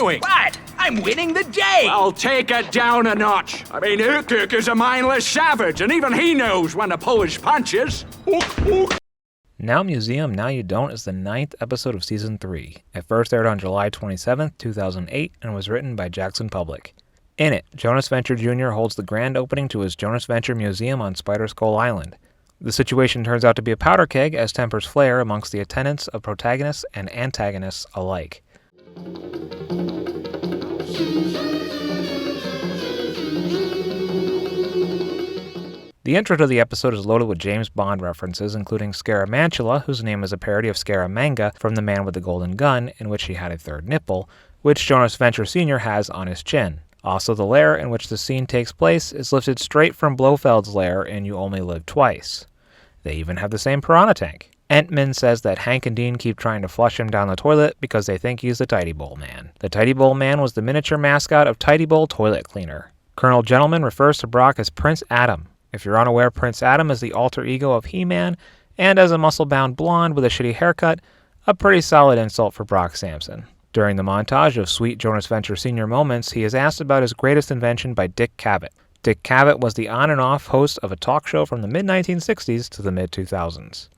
doing? What? I'm winning the day! I'll take it down a notch. I mean, Ukuk is a mindless savage, and even he knows when to pull his punches. Now Museum, Now You Don't is the 9th episode of Season 3. It first aired on July 27, 2008, and was written by Jackson Public. In it, Jonas Venture Jr. holds the grand opening to his Jonas Venture Museum on Spider Skull Island. The situation turns out to be a powder keg as tempers flare amongst the attendants of protagonists and antagonists alike. The intro to the episode is loaded with James Bond references, including Scaramantula, whose name is a parody of Scaramanga from The Man with the Golden Gun, in which he had a third nipple, which Jonas Venture Sr. has on his chin. Also, the lair in which the scene takes place is lifted straight from Blofeld's lair in You Only Live Twice. They even have the same piranha tank. Entman says that Hank and Dean keep trying to flush him down the toilet because they think he's the Tidy Bowl Man. The Tidy Bowl Man was the miniature mascot of Tidy Bowl Toilet Cleaner. Colonel Gentleman refers to Brock as Prince Adam. If you're unaware, Prince Adam is the alter ego of He-Man, and as a muscle-bound blonde with a shitty haircut, a pretty solid insult for Brock Sampson. During the montage of sweet Jonas Venture Sr. moments, he is asked about his greatest invention by Dick Cavett. Dick Cavett was the on and off host of a talk show from the mid-1960s to the mid-2000s.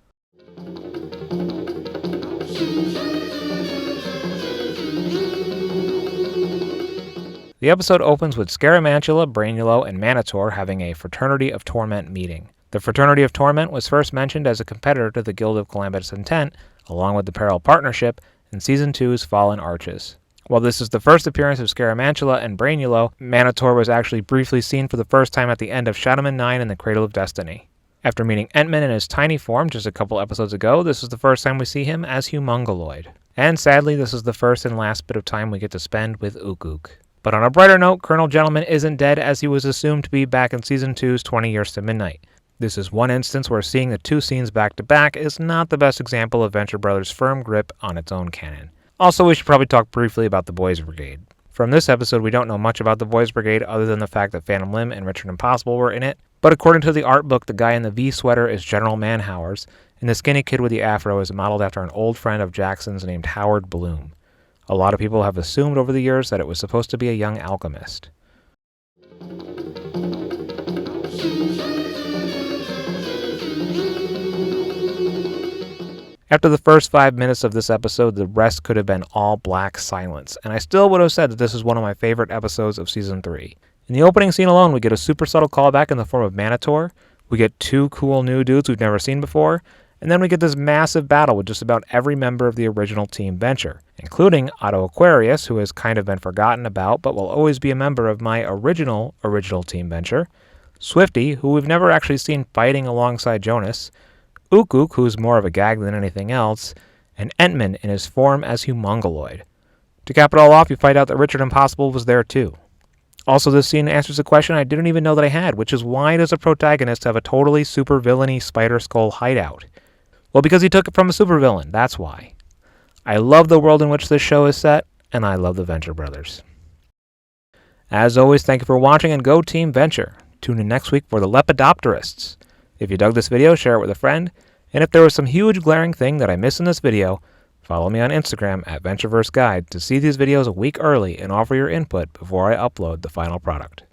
The episode opens with Scaramantula, Brainulo, and Manitor having a Fraternity of Torment meeting. The Fraternity of Torment was first mentioned as a competitor to the Guild of Calamitous Intent, along with the Peril Partnership, in Season 2's Fallen Arches. While this is the first appearance of Scaramantula and Brainulo, Manitor was actually briefly seen for the first time at the end of Shadowman 9 and the Cradle of Destiny. After meeting Entman in his tiny form just a couple episodes ago, this is the first time we see him as Humongoloid. And sadly, this is the first and last bit of time we get to spend with Ukuk. But on a brighter note, Colonel Gentleman isn't dead as he was assumed to be back in Season 2's 20 Years to Midnight. This is one instance where seeing the two scenes back to back is not the best example of Venture Brothers' firm grip on its own canon. Also, we should probably talk briefly about the Boys Brigade. From this episode, we don't know much about the Boys Brigade other than the fact that Phantom Limb and Richard Impossible were in it, but according to the art book, the guy in the V sweater is General Manhowers, and the skinny kid with the afro is modeled after an old friend of Jackson's named Howard Bloom. A lot of people have assumed over the years that it was supposed to be a young alchemist. After the first 5 minutes of this episode, the rest could have been all black silence, and I still would have said that this is one of my favorite episodes of Season 3. In the opening scene alone, we get a super subtle callback in the form of Manitor, we get two cool new dudes we've never seen before, and then we get this massive battle with just about every member of the original Team Venture, including Otto Aquarius, who has kind of been forgotten about but will always be a member of my original Team Venture, Swifty, who we've never actually seen fighting alongside Jonas, Ukuk, who's more of a gag than anything else, and Entman in his form as Humongoloid. To cap it all off, you find out that Richard Impossible was there too. Also, this scene answers a question I didn't even know that I had, which is why does a protagonist have a totally super villainy Spider Skull hideout? Well, because he took it from a supervillain, that's why. I love the world in which this show is set, and I love the Venture Brothers. As always, thank you for watching, and go Team Venture. Tune in next week for the Lepidopterists. If you dug this video, share it with a friend, and if there was some huge glaring thing that I missed in this video, follow me on Instagram at Ventureverse Guide to see these videos a week early and offer your input before I upload the final product.